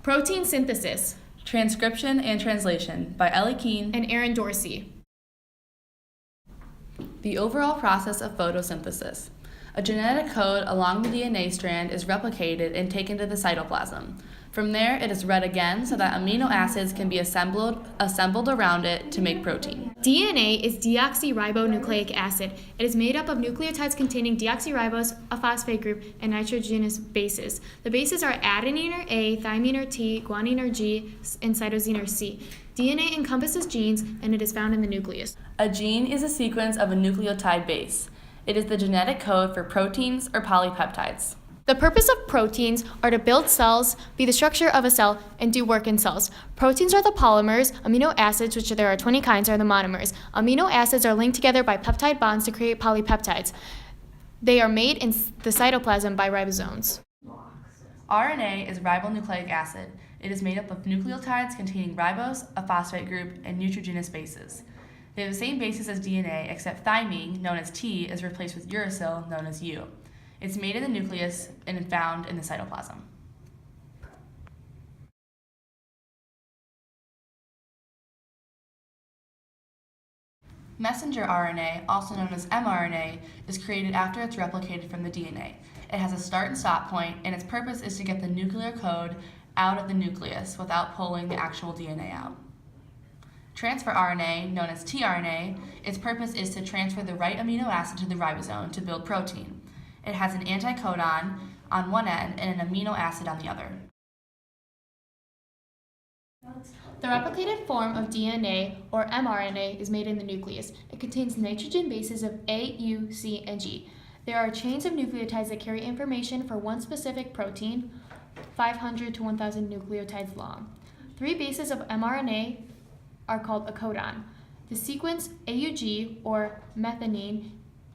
Protein synthesis. Transcription and Translation by Ellie And Erin Dorsey. The overall process of photosynthesis. A genetic code along the DNA strand is replicated and taken to the cytoplasm. From there, it is read again so that amino acids can be assembled around it to make protein. DNA is deoxyribonucleic acid. It is made up of nucleotides containing deoxyribose, a phosphate group, and nitrogenous bases. The bases are adenine or A, thymine or T, guanine or G, and cytosine or C. DNA encompasses genes, and it is found in the nucleus. A gene is a sequence of a nucleotide base. It is the genetic code for proteins or polypeptides. The purpose of proteins are to build cells, be the structure of a cell, and do work in cells. Proteins are the polymers. Amino acids, which there are 20 kinds, are the monomers. Amino acids are linked together by peptide bonds to create polypeptides. They are made in the cytoplasm by ribosomes. RNA is ribonucleic acid. It is made up of nucleotides containing ribose, a phosphate group, and nitrogenous bases. They have the same bases as DNA, except thymine, known as T, is replaced with uracil, known as U. It's made in the nucleus and found in the cytoplasm. Messenger RNA, also known as mRNA, is created after it's replicated from the DNA. It has a start and stop point, and its purpose is to get the nuclear code out of the nucleus without pulling the actual DNA out. Transfer RNA, known as tRNA, its purpose is to transfer the right amino acid to the ribosome to build protein. It has an anticodon on one end and an amino acid on the other. The replicated form of DNA, or mRNA, is made in the nucleus. It contains nitrogen bases of A, U, C, and G. There are chains of nucleotides that carry information for one specific protein, 500 to 1,000 nucleotides long. 3 bases of mRNA are called a codon. The sequence AUG, or methionine,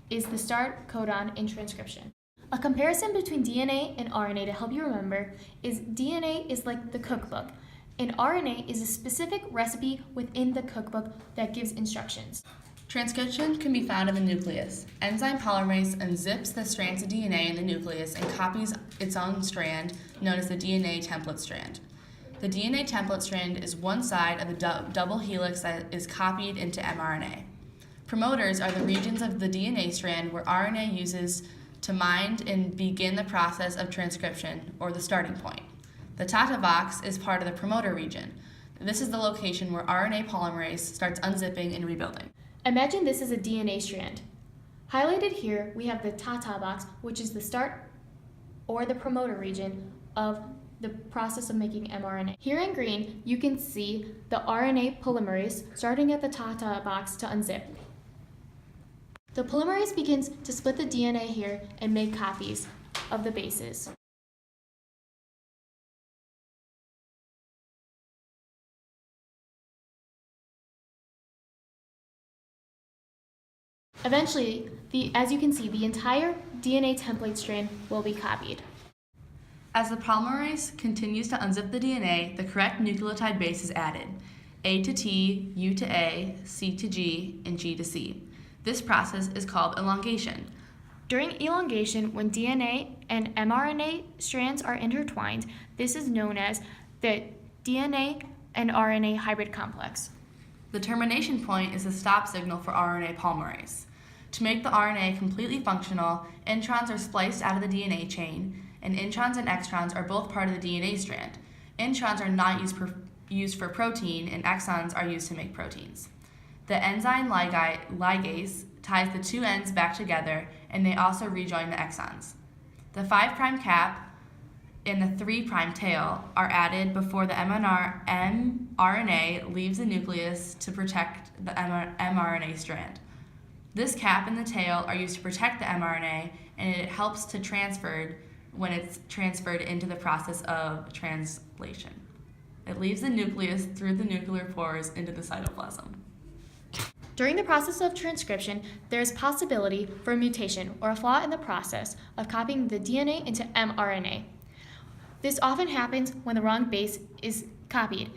is the start codon in transcription. A comparison between DNA and RNA to help you remember is DNA is like the cookbook, and RNA is a specific recipe within the cookbook that gives instructions. Transcription can be found in the nucleus. Enzyme polymerase unzips the strands of DNA in the nucleus and copies its own strand, known as the DNA template strand. The DNA template strand is one side of the double helix that is copied into mRNA. Promoters are the regions of the DNA strand where RNA uses to bind and begin the process of transcription, or the starting point. The Tata box is part of the promoter region. This is the location where RNA polymerase starts unzipping and rebuilding. Imagine this is a DNA strand. Highlighted here, we have the Tata box, which is the start or the promoter region of the process of making mRNA. Here in green, you can see the RNA polymerase starting at the Tata box to unzip. The polymerase begins to split the DNA here and make copies of the bases. Eventually, as you can see, the entire DNA template strand will be copied. As the polymerase continues to unzip the DNA, the correct nucleotide base is added: A to T, U to A, C to G, and G to C. This process is called elongation. During elongation, when DNA and mRNA strands are intertwined, this is known as the DNA and RNA hybrid complex. The termination point is the stop signal for RNA polymerase. To make the RNA completely functional, introns are spliced out of the DNA chain, and introns and extrons are both part of the DNA strand. Introns are not used for protein, and exons are used to make proteins. The enzyme ligase ties the two ends back together, and they also rejoin the exons. The 5' cap and the 3' tail are added before the mRNA leaves the nucleus to protect the mRNA strand. This cap and the tail are used to protect the mRNA, and it helps to transfer when it's transferred into the process of translation. It leaves the nucleus through the nuclear pores into the cytoplasm. During the process of transcription, there is possibility for a mutation or a flaw in the process of copying the DNA into mRNA. This often happens when the wrong base is copied.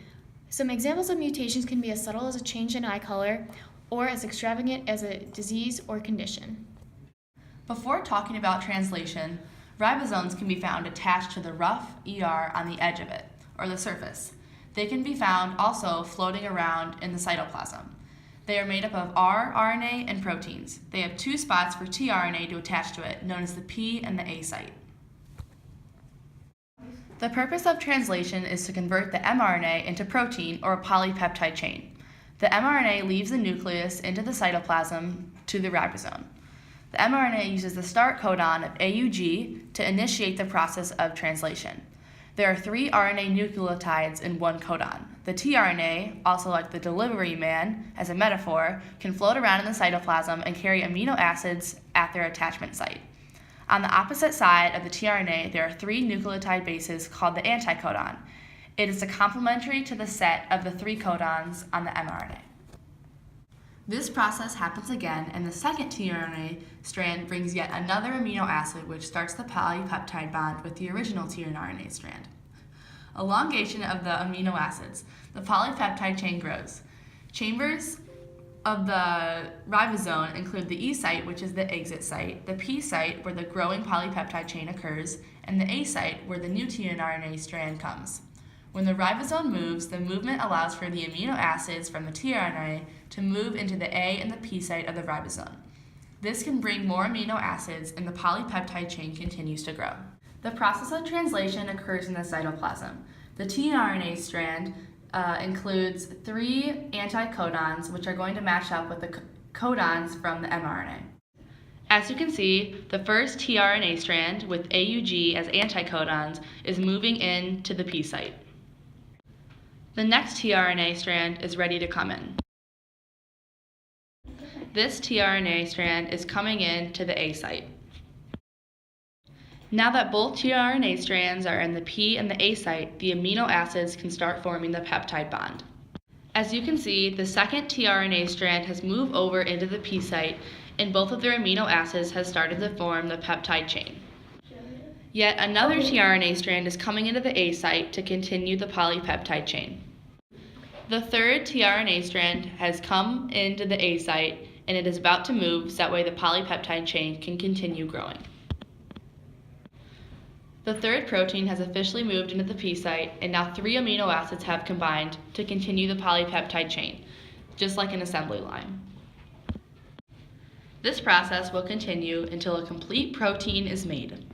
Some examples of mutations can be as subtle as a change in eye color or as extravagant as a disease or condition. Before talking about translation, ribosomes can be found attached to the rough ER on the edge of it. or the surface. They can be found also floating around in the cytoplasm. They are made up of rRNA and proteins. They have two spots for tRNA to attach to it, known as the P and the A site. The purpose of translation is to convert the mRNA into protein or a polypeptide chain. The mRNA leaves the nucleus into the cytoplasm to the ribosome. The mRNA uses the start codon of AUG to initiate the process of translation. There are 3 RNA nucleotides in one codon. The tRNA, also like the delivery man as a metaphor, can float around in the cytoplasm and carry amino acids at their attachment site. On the opposite side of the tRNA, there are 3 nucleotide bases called the anticodon. It is complementary to the set of the 3 codons on the mRNA. This process happens again, and the second tRNA strand brings yet another amino acid which starts the polypeptide bond with the original tRNA strand. Elongation of the amino acids. The polypeptide chain grows. Chambers of the ribosome include the E site, which is the exit site, the P site, where the growing polypeptide chain occurs, and the A site, where the new tRNA strand comes. When the ribosome moves, the movement allows for the amino acids from the tRNA to move into the A and the P site of the ribosome. This can bring more amino acids, and the polypeptide chain continues to grow. The process of translation occurs in the cytoplasm. The tRNA strand includes 3 anticodons, which are going to match up with the codons from the mRNA. As you can see, the first tRNA strand with AUG as anticodons is moving into the P site. The next tRNA strand is ready to come in. This tRNA strand is coming in to the A site. Now that both tRNA strands are in the P and the A site, the amino acids can start forming the peptide bond. As you can see, the second tRNA strand has moved over into the P site, and both of their amino acids have started to form the peptide chain. Yet another tRNA strand is coming into the A site to continue the polypeptide chain. The third tRNA strand has come into the A site, and it is about to move so that way the polypeptide chain can continue growing. The third protein has officially moved into the P site, and now 3 amino acids have combined to continue the polypeptide chain, just like an assembly line. This process will continue until a complete protein is made.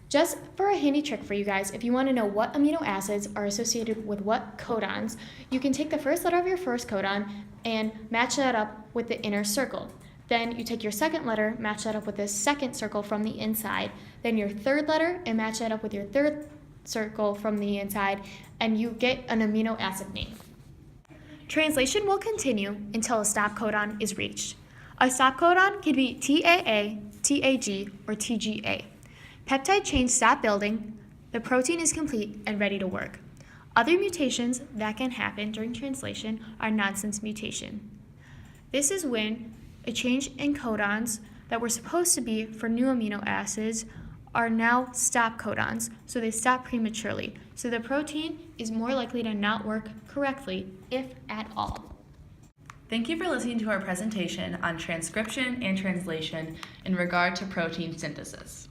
Just for a handy trick for you guys, if you want to know what amino acids are associated with what codons, you can take the first letter of your first codon and match that up with the inner circle. Then you take your second letter, match that up with the second circle from the inside, then your third letter and match that up with your third circle from the inside, and you get an amino acid name. Translation will continue until a stop codon is reached. A stop codon can be TAA, TAG, or TGA. Peptide chains stop building, the protein is complete and ready to work. Other mutations that can happen during translation are nonsense mutation. This is when a change in codons that were supposed to be for new amino acids are now stop codons, so they stop prematurely. So the protein is more likely to not work correctly, if at all. Thank you for listening to our presentation on transcription and translation in regard to protein synthesis.